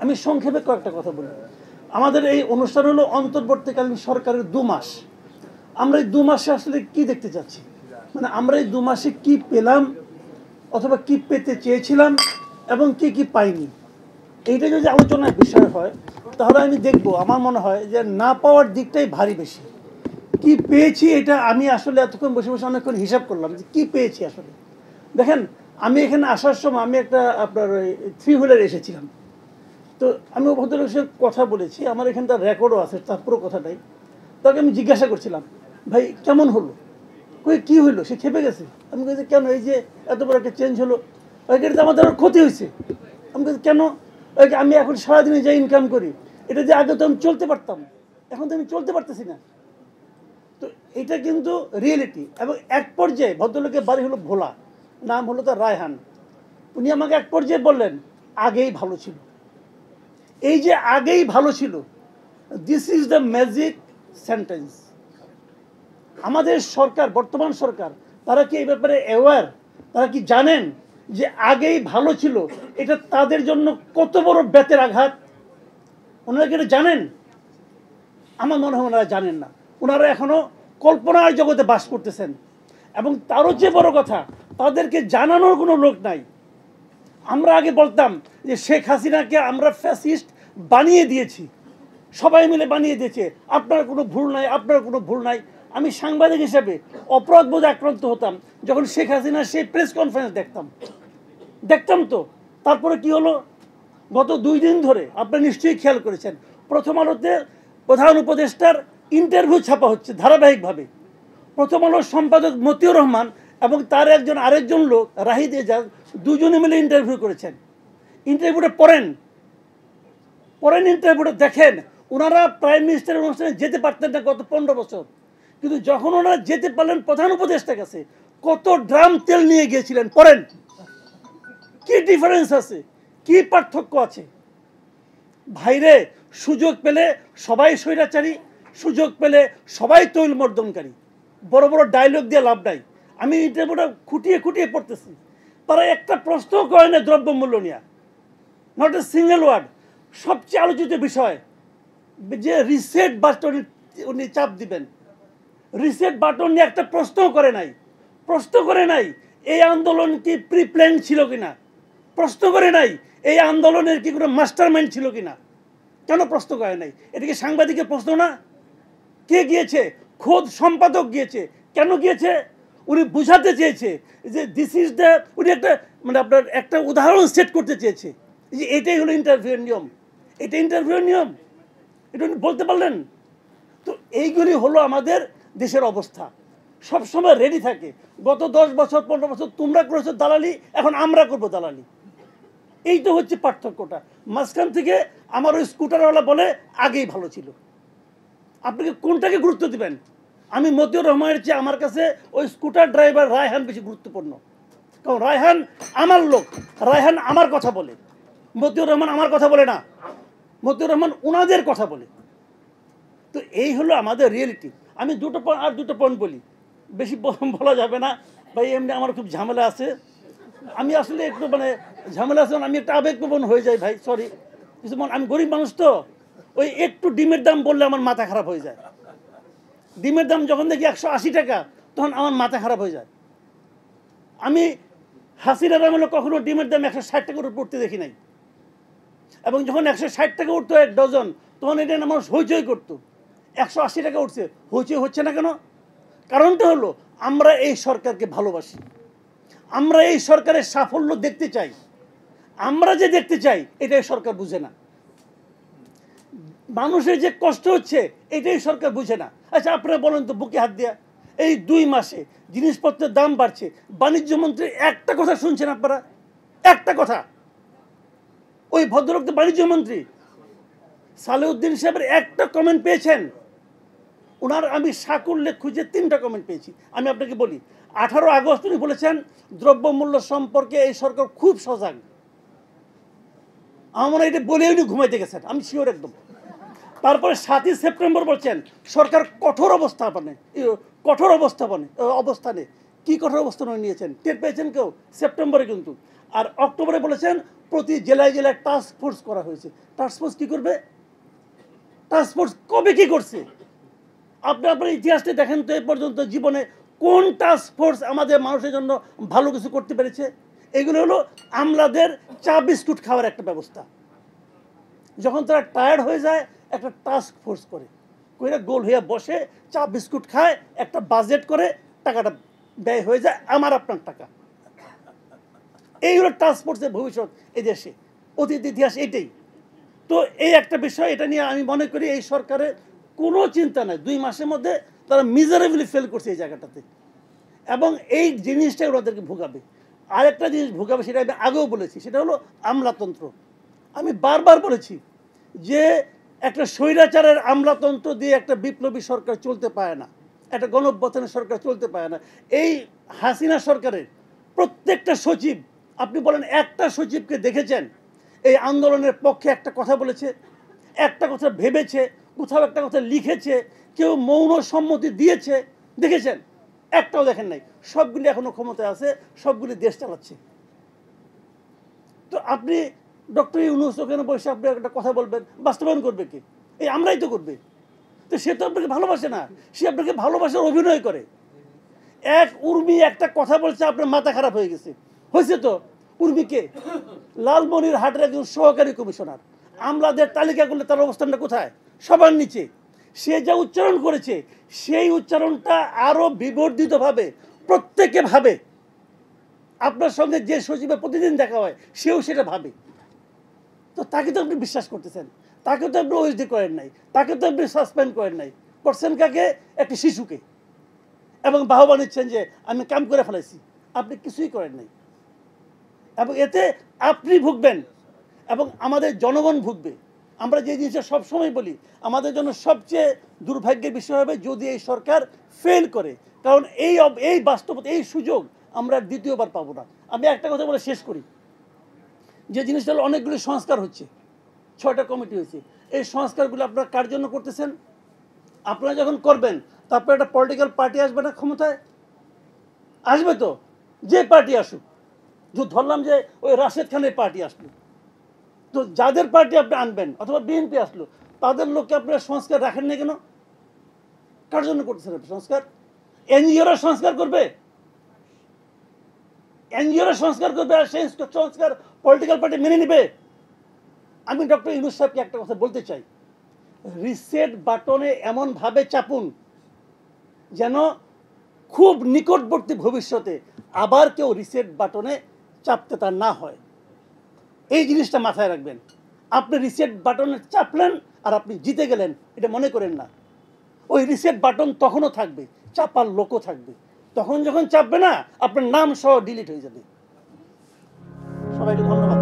আমি সংক্ষেপে কয়েকটা কথা বলি। আমাদের এই অনুষ্ঠান হলো অন্তর্বর্তীকালীন সরকারের 2 মাস। আমরা এই 2 মাসে আসলে কি দেখতে চাচ্ছি, মানে আমরা এই 2 মাসে কি পেলাম অথবা কি পেতে চেয়েছিলাম এবং কি কি পাইনি, এইটা যদি আলোচনার বিষয় হয় তাহলে আমি দেখব, আমার মনে হয় যে না পাওয়ার দিকটাই ভারী বেশি। কি পেয়েছি এটা আমি আসলে এতক্ষণ বসে বসে অনেকক্ষণ হিসাব করলাম যে কী পেয়েছি আসলে। দেখেন, আমি এখানে আসার সময় আমি একটা আপনার ওই 3 হুইলার এসেছিলাম। তো আমি ভদ্রলোকের সাথে কথা বলেছি, আমার এখানে তার রেকর্ডও আছে, তার পুরো কথাটাই। তাকে আমি জিজ্ঞাসা করছিলাম, ভাই কেমন হলো, কই কী হইলো, সে খেপে গেছে। আমি বলছি কেন, এই যে এত বড় একটা চেঞ্জ হলো, এটাতে আমাদের ক্ষতি হয়েছে। আমি বলছি কেন, আমি এখন সারাদিনে যা ইনকাম করি এটা যে আগে তো আমি চলতে পারতাম, এখন তো আমি চলতে পারতেছি না। তো এটা কিন্তু রিয়েলিটি। এবং এক পর্যায়ে ভদ্রলোকের বাড়ি হলো ভোলা, নাম হলো তার রায়হান। উনি আমাকে এক পর্যায়ে বললেন আগেই ভালো ছিল। এই যে আগেই ভালো ছিল, this is the magic sentence. আমাদের সরকার, বর্তমান সরকার, তারা কি এই ব্যাপারে অ্যাওয়্যার? তারা কি জানেন যে আগেই ভালো ছিল এটা তাদের জন্য কত বড় বেতের আঘাত? ওনারা কি এটা জানেন? আমার মনে হয় ওনারা জানেন না। ওনারা এখনো কল্পনার জগতে বাস করতেছেন। এবং তারও যে বড় কথা, তাদেরকে জানানোর কোনো লোক নাই। আমরা আগে বলতাম যে শেখ হাসিনাকে আমরা ফ্যাসিস্ট বানিয়ে দিয়েছি, সবাই মিলে বানিয়ে দিয়েছে, আপনার কোনো ভুল নাই, আপনার কোনো ভুল নাই। আমি সাংবাদিক হিসেবে অপরাধবোধে আক্রান্ত হতাম যখন শেখ হাসিনার সেই প্রেস কনফারেন্স দেখতাম। তো তারপরে কি হলো, গত 2 দিন ধরে আপনারা নিশ্চয়ই খেয়াল করেছেন, প্রথম আলোতে প্রধান উপদেষ্টার ইন্টারভিউ ছাপা হচ্ছে ধারাবাহিকভাবে। প্রথম আলোর সম্পাদক মতিউর রহমান এবং তার আরেকজন লোক রাহিদ এজাজ, দুজনে মিলে ইন্টারভিউ করেছেন। ইন্টারভিউটা পড়েন, ইন্টারভিউটা দেখেন। ওনারা প্রাইম মিনিস্টারের অনুষ্ঠানে যেতে পারতেন না গত 15 বছর, কিন্তু যখন ওনারা যেতে পারলেন প্রধান উপদেষ্টার কাছে, কত ড্রাম তেল নিয়ে গিয়েছিলেন। পড়েন, কি ডিফারেন্স আছে, কি পার্থক্য আছে। ভাইরে, সুযোগ পেলে সবাই স্বৈরাচারী, সুযোগ পেলে সবাই তৈল মর্দনকারী। বড় বড় ডায়লগ দিয়ে লাভ নাই। আমি ইন্টারভিউটা খুঁটিয়ে খুঁটিয়ে পড়তেছি, তারা একটা প্রশ্নও করে না দ্রব্যমূল্য নিয়ে, নট এ সিঙ্গেল ওয়ার্ড। সবচেয়ে আলোচিত বিষয় যে রিসেট বাটন উনি চাপ দিবেন, রিসেট বাটন নিয়ে একটা প্রশ্নও করে নাই। এই আন্দোলন কি প্রি প্ল্যান ছিল কিনা, প্রশ্ন করে নাই। এই আন্দোলনের কি কোনো মাস্টার মাইন্ড ছিল কিনা, কেন প্রশ্ন করে নাই? এটা কি সাংবাদিকের প্রশ্ন না? কে গিয়েছে? খোদ সম্পাদক গিয়েছে। কেন গিয়েছে? উনি বুঝাতে চেয়েছে যে দিস ইজ দ্য, উনি একটা মানে আপনার একটা উদাহরণ সেট করতে চেয়েছে যে এটাই হলো ইন্টারভিউর নিয়ম, এটা ইন্টারভিউর নিয়ম, এটা উনি বলতে পারলেন। তো এইগুলি হলো আমাদের দেশের অবস্থা। সবসময় রেডি থাকে। গত 10 বছর 15 বছর তোমরা করেছো দালালি, এখন আমরা করবো দালালি। এই তো হচ্ছে পার্থক্যটা। মাঝখান থেকে আমার ওই স্কুটারওয়ালা বলে আগেই ভালো ছিল। আপনাকে কোনটাকে গুরুত্ব দিবেন? আমি মতিউর রহমানের চেয়ে আমার কাছে ওই স্কুটার ড্রাইভার রায়হান বেশি গুরুত্বপূর্ণ। কারণ রায়হান আমার লোক, রায়হান আমার কথা বলে। মতিউর রহমান আমার কথা বলে না, মতিউর রহমান ওনাদের কথা বলে। তো এই হলো আমাদের রিয়েলিটি। আমি দুটো পয়েন্ট বলি, বেশি বলা যাবে না ভাই, এমনি আমার খুব ঝামেলা আছে। আমি আসলে একটু মানে ঝামেলা আছে, আমি একটা আবেগপ্রবণ হয়ে যাই ভাই, সরি। কিছু আমি গরিব মানুষ, তো ওই একটু ডিমের দাম বললে আমার মাথা খারাপ হয়ে যায়। ডিমের দাম যখন দেখি 180 টাকা, তখন আমার মাথা খারাপ হয়ে যায়। আমি হাসিনার আমলে কখনো ডিমের দাম 160 টাকার উপর উঠতে দেখি নাই। এবং যখন 160 টাকা উঠতো 1 ডজন, তখন এটা মানুষ হইচই করতো। 180 টাকা উঠছে, হইচই হচ্ছে না কেন? কারণটা হলো আমরা এই সরকারকে ভালোবাসি, আমরা এই সরকারের সাফল্য দেখতে চাই। আমরা যে দেখতে চাই এটাই সরকার বুঝে না। মানুষের যে কষ্ট হচ্ছে এটাই সরকার বুঝে না। আচ্ছা আপনারা বলেন তো বুকে হাত দিয়া, এই 2 মাসে জিনিসপত্রের দাম বাড়ছে, বাণিজ্য মন্ত্রী একটা কথা শুনছেন আপনারা? একটা কথা। ওই ভদ্রলোক তো বাণিজ্য মন্ত্রী, সালেউদ্দিন সাহেবের একটা কমেন্ট পেয়েছেন? ওনার আমি সাকুল্যে খুঁজে 3টা কমেন্ট পেয়েছি। আমি আপনাকে বলি, 18 আগস্ট উনি বলেছেন দ্রব্যমূল্য সম্পর্কে এই সরকার খুব সজাগ। আমার এটা বলে উনি ঘুমাইতে গেছেন, আমি শিওর একদম। তারপরে 7ই সেপ্টেম্বর বলছেন সরকার কঠোর অবস্থানে। কি কঠোর অবস্থান নিয়েছেন টের পেয়েছেন কেউ? সেপ্টেম্বরে কিন্তু। আর অক্টোবরে বলেছেন প্রতি জেলায় জেলায় টাস্ক ফোর্স করা হয়েছে। টাস্ক ফোর্স কী করবে? টাস্ক ফোর্স কবে কী করছে? আপনি আপনার ইতিহাসটা দেখেন তো, এ পর্যন্ত জীবনে কোন টাস্ক ফোর্স আমাদের মানুষের জন্য ভালো কিছু করতে পেরেছে? এগুলো হলো আমলাদের চা বিস্কুট খাওয়ার একটা ব্যবস্থা। যখন তারা টায়ার্ড হয়ে যায় একটা টাস্ক ফোর্স করে, কইরা গোল হয়ে বসে চা বিস্কুট খায়, একটা বাজেট করে, টাকাটা ব্যয় হয়ে যায় আমার আপনার টাকা। এই হলো টাস্ক ফোর্সের ভবিষ্যৎ এই দেশে, অতীত ইতিহাস এইটাই। তো এই একটা বিষয়, এটা নিয়ে আমি মনে করি এই সরকারের কোনো চিন্তা নাই। 2 মাসের মধ্যে তারা মিজারেবলি ফেল করছে এই জায়গাটাতে, এবং এই জিনিসটাই ওদেরকে ভোগাবে। আরেকটা জিনিস ভোগাবে, সেটা আমি আগেও বলেছি, সেটা হলো আমলাতন্ত্র। আমি বারবার বলেছি যে একটা স্বৈরাচারের আমলাতন্ত্র দিয়ে একটা বিপ্লবী সরকার চলতে পারে না, একটা গণঅভ্যুত্থানের সরকার চলতে পারে না। এই হাসিনা সরকারের প্রত্যেকটা সচিব, আপনি বলেন একটা সচিবকে দেখেছেন এই আন্দোলনের পক্ষে একটা কথা বলেছে, একটা কথা ভেবেছে, কোথাও একটা কথা লিখেছে, কেউ মৌন সম্মতি দিয়েছে? দেখেছেন? একটাও দেখেন নাই। সবগুলি এখনো ক্ষমতায় আছে, সবগুলি দেশ চালাচ্ছে। তো আপনি ডক্টর ইউনূস ওখানে বসে আপনি একটা কথা বলবেন, বাস্তবায়ন করবে কে? এই আমরাই তো করবে। তো সে তো আপনাকে ভালোবাসে না, সে আপনাকে ভালোবাসার অভিনয় করে। এক উর্মি একটা কথা বলছে, আপনার মাথা খারাপ হয়ে গেছে। হয়েছে তো। উর্মিকে লালমনিরহাটের একজন সহকারী কমিশনার, আমলাদের তালিকা করলে তার অবস্থানটা কোথায়? সবার নিচে। সে যা উচ্চারণ করেছে সেই উচ্চারণটা আরো বিবর্ধিতভাবে প্রত্যেকে ভাবে। আপনার সঙ্গে যে সচিবের প্রতিদিন দেখা হয় সেও সেটা ভাবে। তো তাকে তো আপনি বিশ্বাস করতেছেন, তাকে তো আপনি ওএসডি করেন নাই, তাকে তো আপনি সাসপেন্ড করেন নাই, করছেন কাকে? একটি শিশুকে, এবং বাহবা নিচ্ছেন যে আমি কাম করে ফেলাইছি। আপনি কিছুই করেন নাই, এবং এতে আপনি ভুগবেন এবং আমাদের জনগণ ভুগবে। আমরা যে জিনিসটা সবসময় বলি, আমাদের জন্য সবচেয়ে দুর্ভাগ্যের বিষয় হবে যদি এই সরকার ফেল করে, কারণ এই বাস্তবতা, এই সুযোগ আমরা দ্বিতীয়বার পাবো না। আমি একটা কথা বলে শেষ করি, যে জিনিসটা হলো অনেকগুলি সংস্কার হচ্ছে, 6টা কমিটি হয়েছে। এই সংস্কারগুলো আপনারা কার জন্য করতেছেন? আপনারা যখন করবেন তারপরে একটা পলিটিক্যাল পার্টি আসবে না ক্ষমতায়? আসবে তো, যে পার্টি আসুক। ধরলাম যে ওই রাশেদ খানের পার্টি আসলো, তো যাদের পার্টি আপনি আনবেন, অথবা বিএনপি আসলো, তাদের লোককে আপনারা সংস্কার রাখেন না কেন? কার জন্য করতেছেন সংস্কার? এনজিওরা সংস্কার করবে, এনজিওরা সংস্কার করবে, আর সেই সংস্কার পলিটিক্যাল পার্টি মেনে নেবে? আমি ডক্টর ইউনূস সাহেবকে একটা কথা বলতে চাই, রিসেট বাটনে এমনভাবে চাপুন যেন খুব নিকটবর্তী ভবিষ্যতে আবার কেউ রিসেট বাটনে চাপতে তার না হয়। এই জিনিসটা মাথায় রাখবেন। আপনি রিসেট বাটনে চাপলেন আর আপনি জিতে গেলেন, এটা মনে করেন না। ওই রিসেট বাটন তখনও থাকবে, চাপার লোকও থাকবে। তখন যখন চাপবে না, আপনার নাম সহ ডিলিট হয়ে যাবে। সবাইকে ধন্যবাদ।